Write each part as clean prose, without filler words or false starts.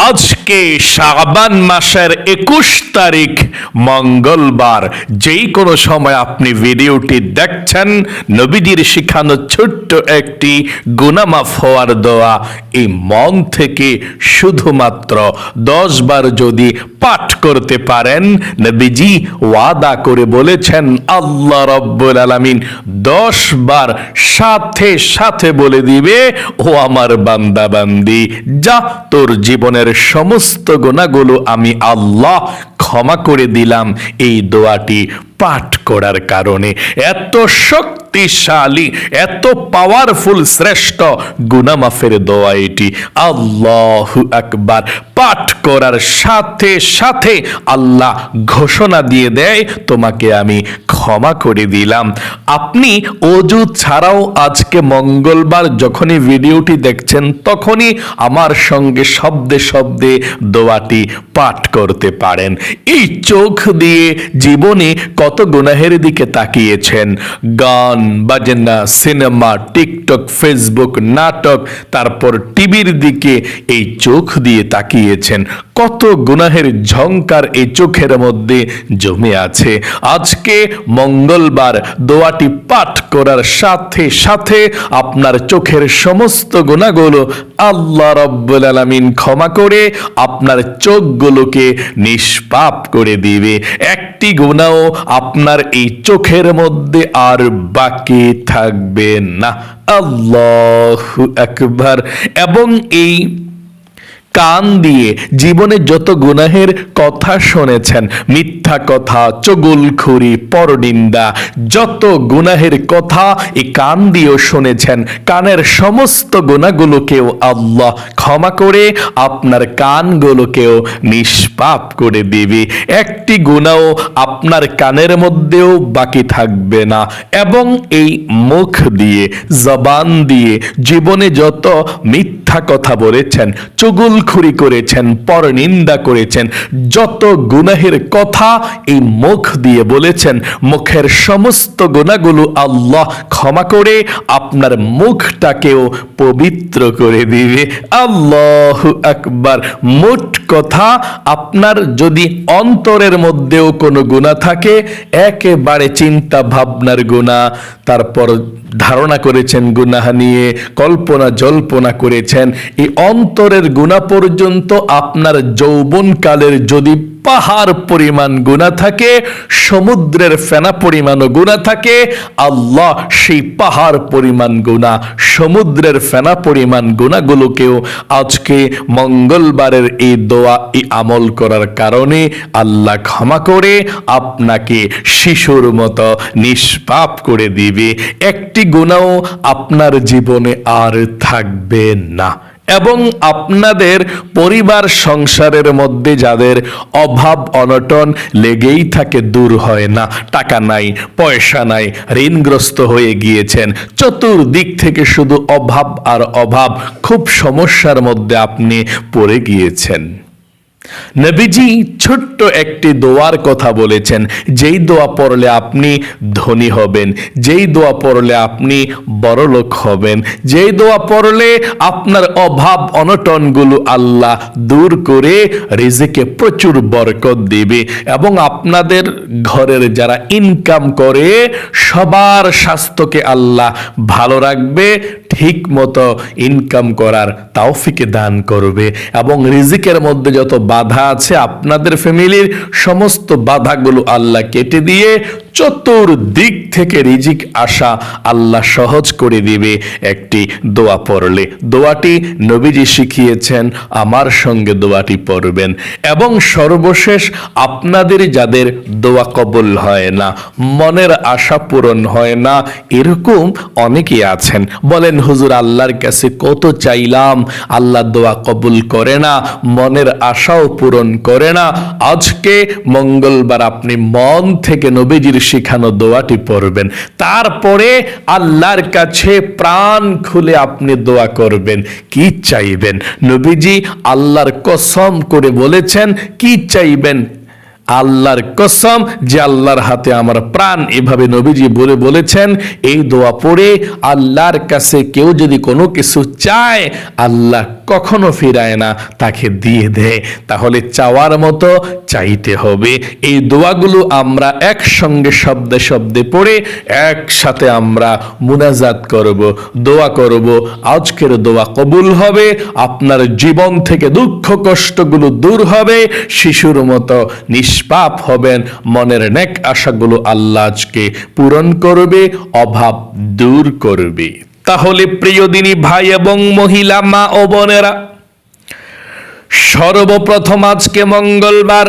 আজকে শাবান মাসের 21 তারিখ মঙ্গলবার। যেই কোনো সময় আপনি ভিডিওটি দেখছেন, নবীজির শিখানো ছোট্ট একটি গুনাহ মাফ হওয়ার দোয়া এই মন থেকে শুধুমাত্র 10 বার যদি পাঠ করতে পারেন, নবীজি ওয়াদা করে বলেছেন আল্লাহ রাব্বুল আলামিন 10 বার সাথে সাথে বলে দিবে, ও আমার বান্দা বান্দি, যা তোর জীবনের সমস্ত গুনাহগুলো আমি আল্লাহ ক্ষমা করে দিলাম এই দোয়াটি পাঠ করার কারণে। এত শক্তিশালী, এত পাওয়ারফুল, শ্রেষ্ঠ গুনাহ মাফের দোয়া এটি। আল্লাহু আকবার পাঠ করার সাথে সাথে আল্লাহ ঘোষণা দিয়ে দেয়, তোমাকে আমি ক্ষমা করে দিলাম। আপনি অজু ছাড়াও আজকে মঙ্গলবার যখনই ভিডিওটি দেখছেন, তখনই আমার সঙ্গে শব্দে শব্দে দোয়াটি পাঠ করতে পারেন। এই চোখ দিয়ে জীবনে কত গুনাহের দিকে তাকিয়েছেন, গান বাজনা, সিনেমা, টিকটক, ফেসবুক, নাটক, তারপর টিভির দিকে এই চোখ দিয়ে তাকিয়েছেন। কত গুনাহের ঝংকার এই চোখের মধ্যে জমে আছে। আজকে মঙ্গলবার দোয়াটি পাঠ করার সাথে সাথে আপনার চোখের সমস্ত গুনাহগুলো আল্লাহ রাব্বুল আলামিন ক্ষমা করে আপনার চোখগুলোকে নিষ্পাপ করে দিবে। একটি গুনাহ আপনার এই চোখের মধ্যে আর বাকি থাকবে না। আল্লাহু আকবার। এবং এই কান দিয়ে জীবনে যত গুনাহের কথা শুনেছেন, মিথ্যা কথা, চুগলখড়ি, পরনিন্দা, যত গুনাহের কথা এই কান দিয়েও শুনেছেন, কানের সমস্ত গুনাহগুলোকেও আল্লাহ ক্ষমা করে আপনার কানগুলোকেও নিষ্পাপ করে দিবে। একটি গুনাহ আপনার কানের মধ্যেও বাকি থাকবে না। এবং এই মুখ দিয়ে, জবান দিয়ে জীবনে যত মিথ্যা কথা বলেছেন, চুগলখড়ি করেছেন, পরনিন্দা করেছেন, যত গুনাহের কথা এই মুখ দিয়ে বলেছেন, মুখের সমস্ত গুনাহগুলো আল্লাহ ক্ষমা করে আপনার মুখটাকেও পবিত্র করে দিবে। আল্লাহু আকবার। মোট কথা, আপনার যদি অন্তরের মধ্যেও কোনো গুনাহ থাকে, একেবারে চিন্তা ভাবনার গুনাহ, তারপর ধারণা করেছেন গুনাহ নিয়ে, কল্পনা জল্পনা করেছেন, এই অন্তরের গুনাহ পর্যন্ত আপনার যৌবনকালের যদি পাহাড় পরিমাণ গুনাহ থাকে, সমুদ্রের ফেনা পরিমাণও গুনাহ থাকে, আল্লাহ সেই পাহাড় পরিমাণ গুনাহ, সমুদ্রের ফেনা পরিমাণ গুনাহগুলোকেও আজকে মঙ্গলবারের এই দোয়া, এই আমল করার কারণে আল্লাহ ক্ষমা করে আপনাকে শিশুর মতো নিষ্পাপ করে দিবে। একটি গুনাহ আপনার জীবনে আর থাকবে না। এবং আপনাদের পরিবার সংসারের মধ্যে যাদের অভাব অনটন লেগেই থাকে, দূর হয় না, টাকা নাই, পয়সা নাই, ঋণগ্রস্ত হয়ে গিয়েছেন, চতুর্দিক থেকে শুধু অভাব আর অভাব, খুব সমস্যার মধ্যে আপনি পড়ে গিয়েছেন, নবীজি ছোট্ট একটি দোয়ার কথা বলেছেন, যেই দোয়া পড়লে আপনি ধনী হবেন, যেই দোয়া পড়লে আপনি বড়লোক হবেন, যেই দোয়া পড়লে আপনার অভাব অনটনগুলো আল্লাহ দূর করে রিজিকে প্রচুর বরকত দিবে। এবং আপনাদের ঘরের যারা ইনকাম করে সবার স্বাস্থ্যকে আল্লাহ ভালো রাখবে, ঠিক মতো ইনকাম করার তৌফিক দান করবে। এবং রিজিকের মধ্যে যত বাধা আছে, আপনাদের ফ্যামিলির সমস্ত বাধাগুলো আল্লাহ কেটে দিয়ে চতুর্দিক থেকে রিজিক আসা আল্লাহ সহজ করে দিবে একটি দোয়া পড়লে। দোয়াটি নবীজি শিখিয়েছেন, আমার সঙ্গে দোয়াটি পড়বেন। এবং সর্বশেষ, আপনাদের যাদের দোয়া কবুল হয় না, মনের আশা পূরণ হয় না, এরকম অনেকেই আছেন, বলেন হুজুর আল্লাহর কাছে কত চাইলাম, আল্লাহ দোয়া কবুল করে না, মনের আশাও পূরণ করে না। আজকে মঙ্গলবার আপনি মন থেকে নবীজির শিখানো দোয়াটি পড়বেন, তারপরে আল্লাহর কাছে প্রাণ খুলে আপনি দোয়া করবেন। কি চাইবেন? নবীজি আল্লাহর কসম করে বলেছেন, কি চাইবেন আল্লাহর কসম যে আল্লাহর হাতে আমার প্রাণ, এভাবে নবীজি বলেছেন। এই দোয়া পড়ে আল্লাহর কাছে কেউ যদি কোনো কিছু চায়, আল্লাহ কখনো ফিরায় না, তাকে দিয়ে দেয়। তাহলে চাওয়ার মতো চাইতে হবে। এই দোয়াগুলো আমরা একসঙ্গে শব্দে শব্দে পড়ে একসাথে আমরা মুনাজাত করব, দোয়া করব। আজকের দোয়া কবুল হবে, আপনার জীবন থেকে দুঃখ কষ্টগুলো দূর হবে, শিশুর মতো নিষ্পাপ হবেন, মনের নেক আশাগুলো আল্লাহ আজকে পূরণ করবে, অভাব দূর করবে। তাহলে প্রিয় দিনী ভাই এবং মহিলা, মা ও বোনেরা, সর্বপ্রথম আজকে মঙ্গলবার,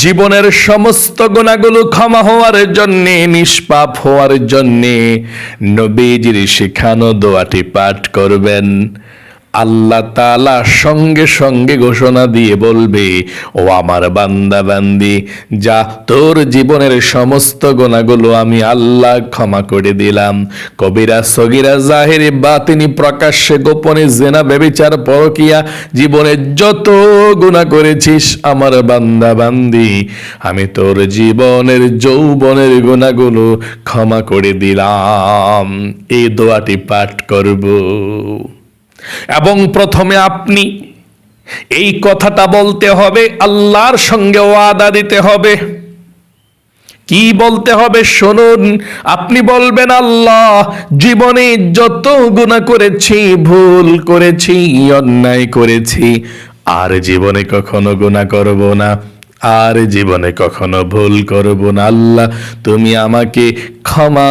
জীবনের সমস্ত গুনাহগুলো ক্ষমা হওয়ার জন্যে, নিষ্পাপ হওয়ার জন্যে নবীজির শেখানো দোয়াটি পাঠ করবেন। আল্লাহ তাআলা সঙ্গে সঙ্গে ঘোষণা দিয়ে বলবে, ও আমার বান্দা বান্দি, যা তোর জীবনের সমস্ত গুনাহগুলো আমি আল্লাহ ক্ষমা করে দিলাম। কবিরা সগীরা জাহেরি বাতিনি, প্রকাশ্যে গোপনে, জেনা ব্যভিচার পরকিয়া, জীবনে যত গুনাহ করেছিস আমার বান্দা বান্দি, আমি তোর জীবনের যৌবনের গুনাহগুলো ক্ষমা করে দিলাম। এই দোয়াটি পাঠ করব এবং প্রথমে আপনি এই কথাটা বলতে হবে, আল্লাহর সঙ্গে ওয়াদা দিতে হবে। কি বলতে হবে শুনুন। আপনি বলবেন, আল্লাহ, জীবনে যত গুনাহ করেছি, ভুল করেছি, অন্যায় করেছি, আর জীবনে কখনো গুনাহ করব না, আর জীবনে কখনো ভুল করব না। আল্লাহ, তুমি আমাকে ক্ষমা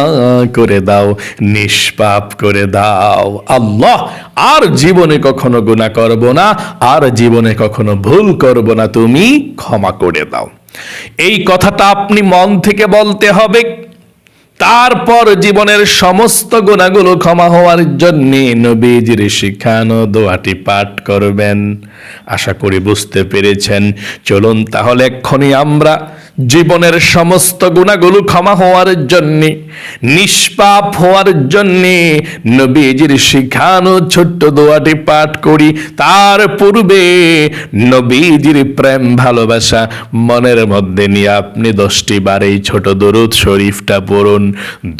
করে দাও, নিষ্পাপ করে দাও। আল্লাহ, আর জীবনে কখনো গুনাহ করব না, আর জীবনে কখনো ভুল করব না, তুমি ক্ষমা করে দাও। এই কথাটা আপনি মন থেকে বলতে হবে। তারপর জীবনের সমস্ত গুনাহগুলো ক্ষমা হওয়ার জন্য নবীজির শিখানো দোয়াটি পাঠ করবেন। আশা করি বুঝতে পেরেছেন। চলুন তাহলে এক্ষুনি আমরা জীবনের সমস্ত গুনাহগুলো ক্ষমা হওয়ার জন্য, নিষ্পাপ হওয়ার জন্য নবীজির শিখানো ছোট্ট দোয়াটি পাঠ করি। তার পূর্বে নবীজির প্রেম ভালোবাসা মনের মধ্যে নিয়ে আপনি 10টি বার এই ছোট দরুদ শরীফটা পড়ুন।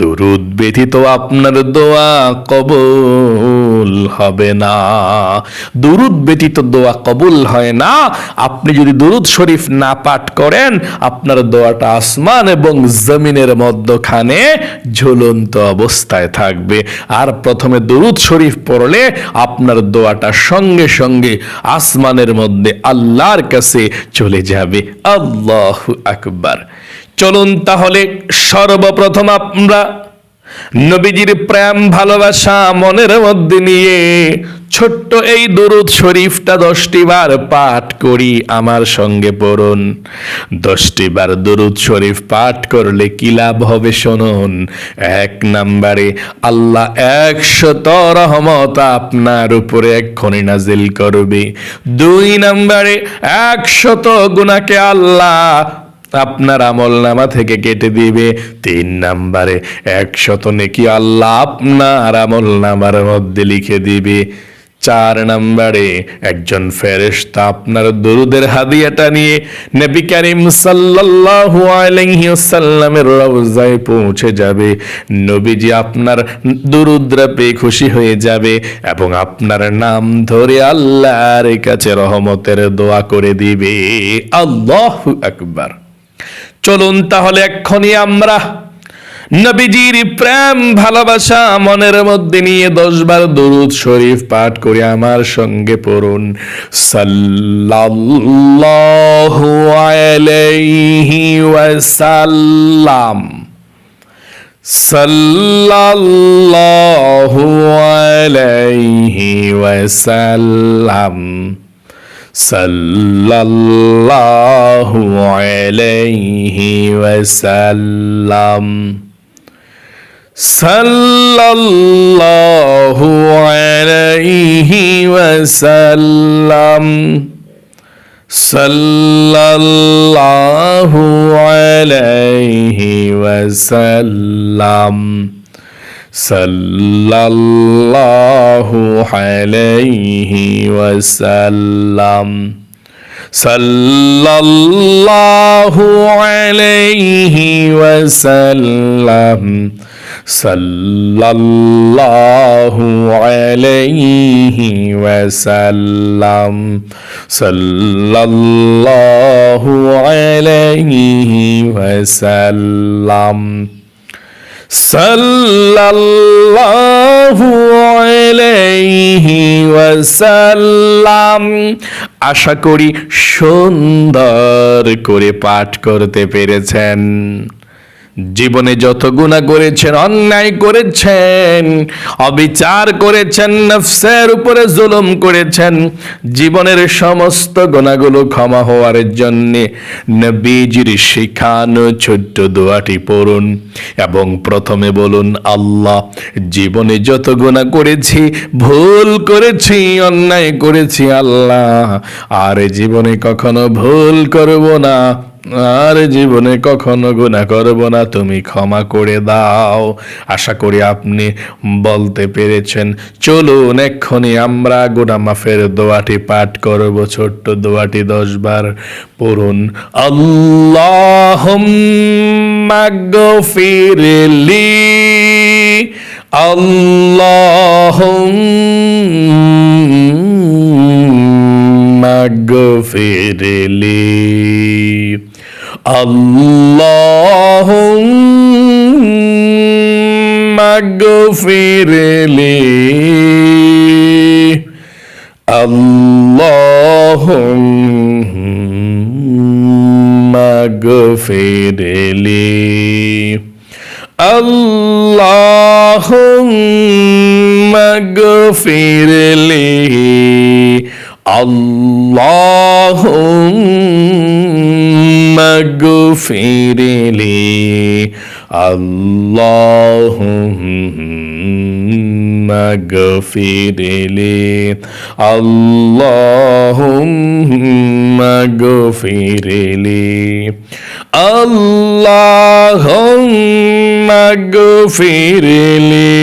দরুদ ব্যতীত আপনার দোয়া কবুল হবে না। দরুদ ব্যতীত দোয়া কবুল হয় না। আপনি যদি দরুদ শরীফ না পাঠ করেন, আপনার দোয়াটা আসমান এবং জমিনের মধ্যখানে ঝুলন্ত অবস্থায় থাকবে। আর প্রথমে দরুদ শরীফ পড়লে আপনার দোয়াটা সঙ্গে সঙ্গে আসমানের মধ্যে আল্লাহর কাছে চলে যাবে। আল্লাহু আকবার। চলুন তাহলে সর্বপ্রথম আমরা নবীজির প্রেম ভালোবাসা মনের মধ্যে নিয়ে ছোট্ট এই দরুদ শরীফটা 10টি বার পাঠ করি। আমার সঙ্গে পড়ুন। 10টি বার দরুদ শরীফ পাঠ করলে কি লাভ হবে শুনুন। 1 নম্বরে, আল্লাহ 100 রহমত আপনার উপরে এক্ষুনি নাজিল করবে। 2 নম্বরে, 100 গুনাহকে আল্লাহ আপনার আমলনামা থেকে কেটে দিবে। 3 নম্বরে, 100 নেকি আল্লাহ আপনার আমলনামার মধ্যে লিখে দিবে। 4 নম্বরে, একজন ফেরেশতা আপনার দরুদের হাদিয়াটা নিয়ে নবী করিম সাল্লাল্লাহু আলাইহি ওয়াসাল্লামের রওজায় পৌঁছে যাবে। নবীজি আপনার দরুদরা পেয়ে খুশি হয়ে যাবে এবং আপনার নাম ধরে আল্লাহর কাছে রহমতের দোয়া করে দিবে। আল্লাহু আকবার। চলুন তাহলে এক্ষুনি আমরা নবীজির প্রেম ভালোবাসা মনের মধ্যে নিয়ে 10 বার দরুদ শরীফ পাঠ করে আমার সঙ্গে পড়ুন। সাল্লাল্লাহু আলাইহি ওয়াসাল্লাম, সাল্লাল্লাহু আলাইহি ওয়াসাল্লাম, সাল্লাল্লাহু আলাইহি ওয়াসাল্লাম, সাল্লাল্লাহু আলাইহি ওয়াসাল্লাম, সাল্লাল্লাহু আলাইহি ওয়াসাল্লাম, সাল্লাল্লাহু আলাইহি ওয়াসাল্লাম, সাল্লাল্লাহু আলাইহি ওয়াসাল্লাম সাল্লাল্লাহু আলাইহি ওয়াসাল্লাম সাল্লাল্লাহু আলাইহি ওয়াসাল্লাম সাল্লাল্লাহু আলাইহি ওয়াসাল্লাম। আশা করি সুন্দর করে পাঠ করতে পেরেছেন। জীবনে যত গুনাহ করেছেন, অন্যায় করেছেন, অবিচার করেছেন, নফসের উপরে জুলুম করেছেন, জীবনের সমস্ত গুনাহগুলো ক্ষমা হওয়ার জন্য নবীজির শিখানো ছোট্ট দোয়াটি পড়ুন এবং প্রথমে বলুন, আল্লাহ, জীবনে যত গুনাহ করেছি, ভুল করেছি, অন্যায় করেছি, আল্লাহ আর জীবনে কখনো ভুল করব না, আর জীবনে কখনো গুনাহ করব না, তুমি ক্ষমা করে দাও। আশা করি আপনি বলতে পেরেছেন। চলুন এক্ষুনি আমরা গুনাহ মাফের দোয়াটি পাঠ করব। ছোট্ট দোয়াটি 10 বার পড়ুন। আল্লাহুম্মা গফিরলি, আল্লাহুম্মা গফিরলি, আল্লাহুম্মা গফিরলি, আল্লাহুম্মা গফিরলি, আল্লাহুম্মা গফিরলি, আল্লাহুম্মা গফিরলি, আল্লাহুম্মা গফিরলি, আল্লাহুম্মা গফিরলি, আল্লাহুম্মা গফিরলি,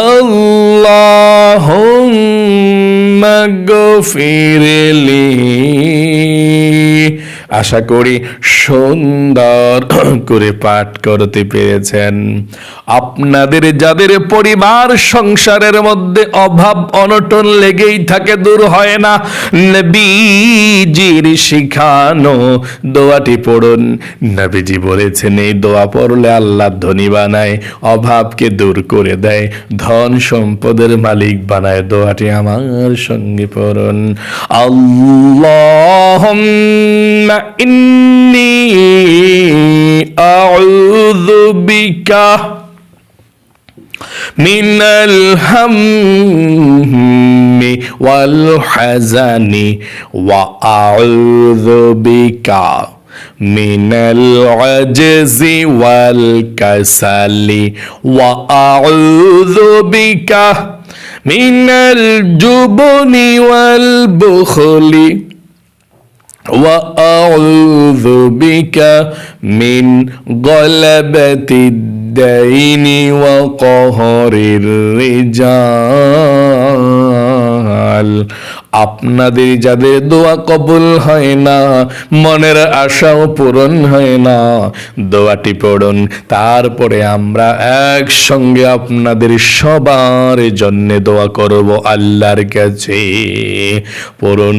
আল্লাহুম্মা গফিরলি। আশা করি সুন্দর করে পাঠ করতে পেরেছেন। আপনাদের যাদের পরিবার সংসারের মধ্যে অভাব অনটন লেগেই থাকে, দূর হয় না, নবীজির শিখানো দোয়াটি পড়ুন। নবীজি বলেছেন এই দোয়া পড়লে আল্লাহ ধনী বানায়, অভাবকে দূর করে দেয়, ধন সম্পদের মালিক বানায়। দোয়াটি আমার সঙ্গে পড়ুন। আল্লাহুম্মা ইন্নী আউযু বিকা মিনাল হাম্মি ওয়াল হাযানি ওয়া আউযু বিকা মিনাল আজজি ওয়াল কাসালি ওয়া আউযু বিকা মিনাল জুবনি ওয়াল বুখলি ওয়া আউযু বিকা মিন গলাবাতিদ দাইনি ওয়া কহরির রিজাল। আপনাদের যাদের দোয়া কবুল হয় না, মনের আশাও পূরণ হয় না, দোয়াটি পড়ুন। তারপরে আমরা একসঙ্গে আপনাদের সবার জন্য দোয়া করব আল্লাহর কাছে। পড়ুন।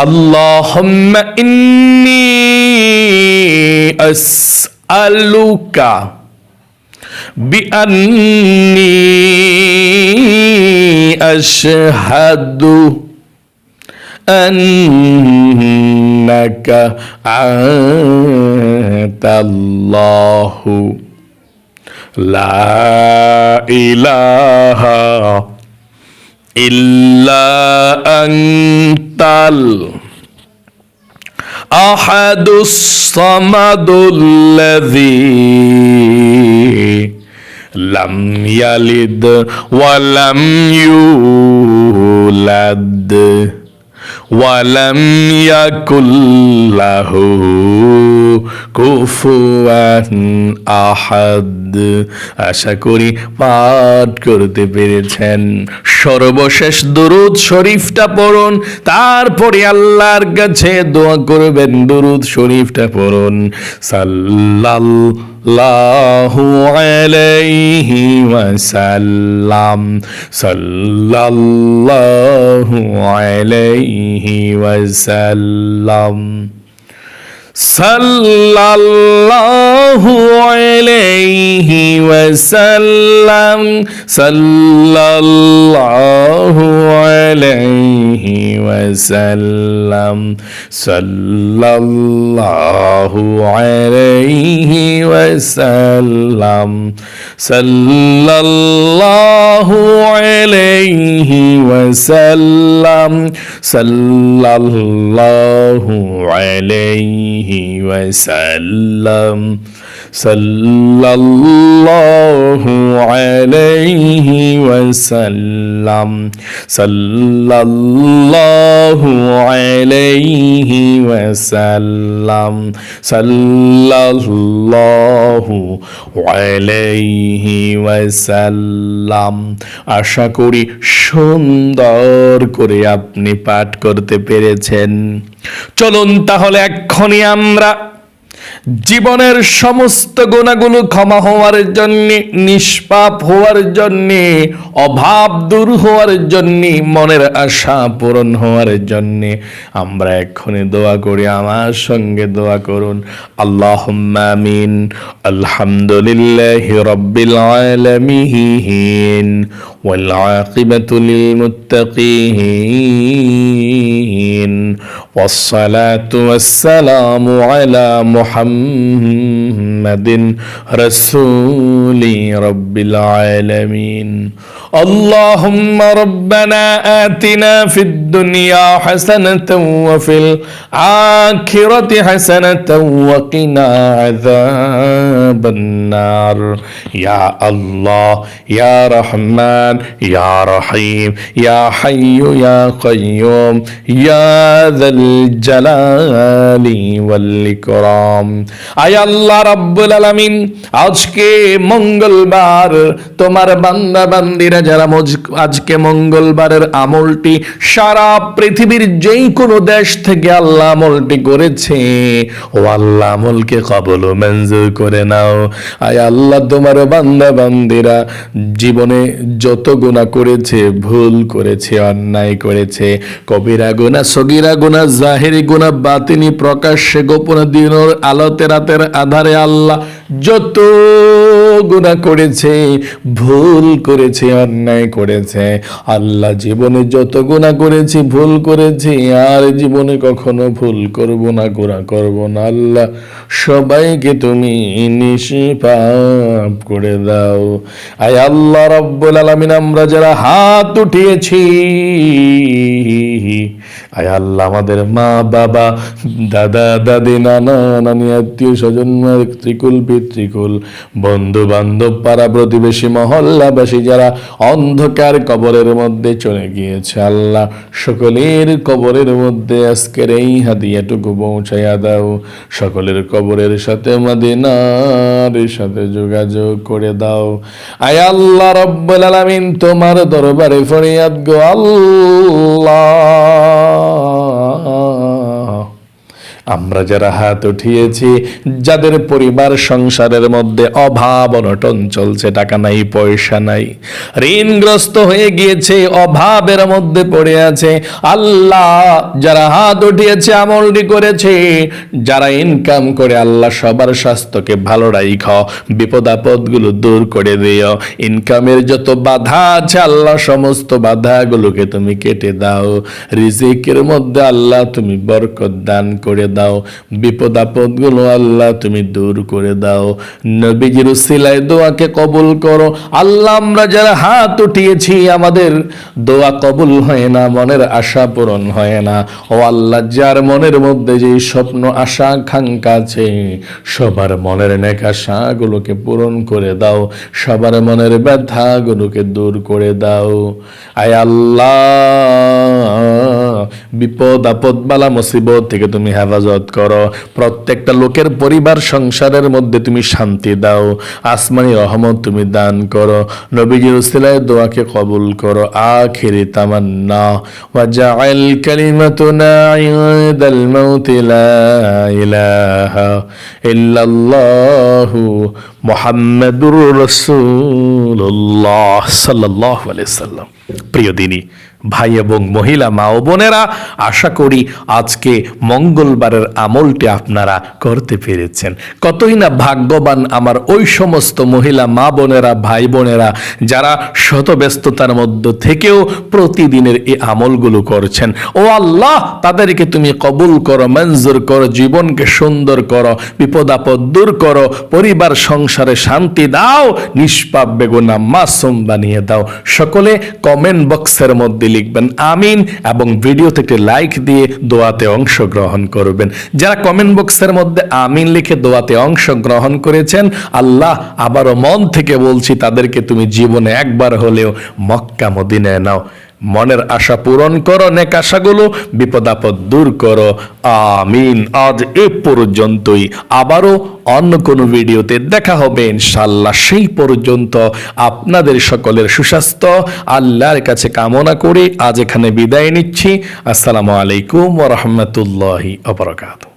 আল্লাহুম্মা ইন্নী আসআলুকা বিআন্নী আশহাদু আন্নাকা আনতাল্লাহু লা ইলাহা ইল্লা আনতাল আহাদুস সামাদুল্লাযী লাম ইয়ালিদ ওয়া লাম ইউলাদ ওয়ালাম ইয়াকুল্লাহু কুফুয়ান আহাদ। আশা করি পাঠ করতে পেরেছেন। সর্বশেষ দুরূদ শরীফটা পড়ুন, তারপরে আল্লাহর কাছে দোয়া করবেন। দুরূদ শরীফটা পড়ুন। সাল্লাল্লাহু আলাইহি ওয়াসাল্লাম, সাল্লাল্লাহু আলাইহি ওয়াসাল্লাম, সাল্লাল্লাহু আলাইহি ওয়াসাল্লাম, সাল্লাল্লাহু আলাইহি ওয়াসাল্লাম, সাল্লাল্লাহু আলাইহি ওয়াসাল্লাম, সাল্লাল্লাহু আলাইহি ওয়াসাল্লাম, সাল্লাল্লাহু আলাইহি ওয়াসাল্লাম, সাল্লাল্লাহু আলাইহি ওয়াসাল্লাম, সাল্লাল্লাহু আলাইহি ওয়াসাল্লাম, সাল্লাল্লাহু আলাইহি ওয়াসাল্লাম। আশা করি সুন্দর করে আপনি পাঠ করতে পেরেছেন। চলুন তাহলে এক্ষুনি আমরা জীবনের সমস্ত গুনাহগুলো ক্ষমা হওয়ার জন্য, নিষ্পাপ হওয়ার জন্য, অভাব দূর হওয়ার জন্য, মনের আশা পূরণ হওয়ার জন্য আমরা এক্ষুনি দোয়া করি। আমার সঙ্গে দোয়া করুন। আল্লাহুম্মা আমিন। আলহামদুলিল্লাহি রাব্বিল আলামিন ওয়াল আকিবাতু লিল মুত্তাকিন ওয়াসসালাতু ওয়াসসালামু আলা মুহাম্মাদিন রাসূলি রাব্বিল আলামিন। আল্লাহুম্মা রাব্বানা আতিনা ফিদ দুনিয়া হাসানাতাও ওয়া ফিল আখিরাতি হাসানাতাও ওয়া কিনা আযাবান নার। ইয়া আল্লাহ, ইয়া রহমান, ইয়া রহিম, ইয়া হাইয়্যু ইয়া কাইয়্যুম, ইয়া যাল জালালি ওয়াল ইকরাম। আয় আল্লাহ রাব্বুল আলামিন, আজকে মঙ্গলবার তোমার বান্দা বান্দিরা যারা আজকে মঙ্গলবারের আমলটি সারা পৃথিবীর যেই কোনো দেশ থেকে আল্লাহ আমলটি করেছে, ও আল্লাহ আমলকে কবুল ও মঞ্জুর করে নাও। আয় আল্লাহ, তোমার বান্দা বান্দিরা জীবনে যত গুনাহ করেছে, ভুল করেছে, অন্যায় করেছে, কবিরা গুনাহ, সগীরা গুনাহ, জাহিরি গুনাহ, বাতিনি, প্রকাশ্যে, গোপনে, দিনের আলোতে, রাতের আধারে, আল্লাহ যত গুনাহ করেছে, ভুল করেছে, অন্যায় করেছে, আল্লাহ জীবনে যত গুনাহ করেছি, ভুল করেছি, আর জীবনে কখনো ভুল করব না, গুনাহ করব না। আল্লাহ সবাইকে তুমি নিষ্পাপ করে দাও। আয় আল্লাহ রাব্বুল আলামিন, আমরা যারা হাত উঠিয়েছি, আয় আল্লাহ আমাদের মা বাবা, দাদা দাদি, নানা নানি, আত্মীয় স্বজন, ত্রিকুল পিতৃকুল, বন্ধু বান্ধব, পাড়া প্রতিবেশী, মহল্লাবাসী যারা অন্ধকার কবরের মধ্যে চলে গিয়েছে, আল্লাহ সকলের কবরের মধ্যে আজকের এই হাদিয়াটুকু পৌঁছাইয়া দাও। সকলের কবরের সাথে মদিনার সাথে যোগাযোগ করে দাও। আয় আল্লাহ রাব্বুল আলামিন, তোমার দরবারে ফরিয়াদ গো আল্লাহ, আমরা যারা হাত উঠিয়েছি, যাদের পরিবার সংসারের মধ্যে অভাব অনটন চলছে, টাকা নাই, পয়সা নাই, ঋণগ্রস্ত হয়ে গিয়েছে, অভাবের মধ্যে পড়ে আছে, আল্লাহ যারা হাত উঠিয়েছে, আমলটি করেছে, যারা ইনকাম করে, আল্লাহ সবার স্বাস্থ্যকে ভালো রাখো, বিপদ আপদগুলো দূর করে দিও। ইনকামের যত বাধা আছে, আল্লাহ সমস্ত বাধাগুলোকে তুমি কেটে দাও। রিজিকের মধ্যে আল্লাহ তুমি বরকত দান করে দাও। বিপদ আপদ গুলো আল্লাহ তুমি দূর করে দাও। নবীজির উসিলায় দোয়াকে কবুল করো। আল্লাহ আমরা যারা হাত উঠিয়েছি, আমাদের দোয়া কবুল হয় না, মনের আশা পূরণ হয় না, ও আল্লাহ যার মনের মধ্যে যে স্বপ্ন, আশা, আকাঙ্ক্ষা আছে, সবার মনের নেক আশাগুলোকে পূরণ করে দাও, সবার মনের ব্যথাগুলোকে দূর করে দাও। আয় আল্লাহ বিপদ আপদ বালা মুসিবত থেকে তুমি হেফাজত করো, প্রত্যেকটা লোকের পরিবার সংসারের মধ্যে তুমি শান্তি দাও, আসমানি রহমত তুমি দান করো, নবীজির উসিলায় দোয়াকে কবুল করো। আখিরি তামান্না ওয়াজআল কালিমাতুনা ইনদাল মাউতি লা ইলাহা ইল্লাল্লাহু মুহাম্মাদুর রাসূলুল্লাহ সাল্লাল্লাহু আলাইহি সাল্লাম। প্রিয় দিনী ভাই এবং মহিলা মা ও বোনেরা, আশা করি আজকে মঙ্গলবারের আমলটি আপনারা করতে পেরেছেন। কতই না ভাগ্যবান আমার ওই সমস্ত মহিলা মা বোনেরা ভাই বোনেরা যারা শত ব্যস্ততার মধ্য থেকেও প্রতিদিনের এই আমলগুলো করছেন। ও আল্লাহ, তাদেরকে তুমি কবুল করো, মঞ্জুর করো, জীবনকে সুন্দর করো, বিপদ আপদ দূর করো, পরিবার সংসারে শান্তি দাও, নিষ্পাপ বেগুনা মাসুম বানিয়ে দাও। সকলে কমেন্ট বক্সের মধ্যে লিখবেন আমিন এবং ভিডিওতে একটি লাইক দিয়ে দোয়াতে অংশগ্রহণ করবেন। যারা কমেন্ট বক্সের মধ্যে আমিন লিখে দোয়াতে অংশগ্রহণ করেছেন, আল্লাহ আবারও মন থেকে বলছি তাদেরকে তুমি জীবনে একবার হলেও মক্কা মদিনায় নাও, মনের আশা পূরণ করো, নেক আশাগুলো বিপদ আপদ দূর করো। আমিন। আজ এ পর্যন্তই, আবারও অন্য কোনো ভিডিওতে দেখা হবে ইনশাআল্লাহ। সেই পর্যন্ত আপনাদের সকলের সুস্বাস্থ্য আল্লাহর কাছে কামনা করে আজ এখানে বিদায় নিচ্ছি। আসসালামু আলাইকুম ওয়া রাহমাতুল্লাহি ওয়া বারাকাতুহু।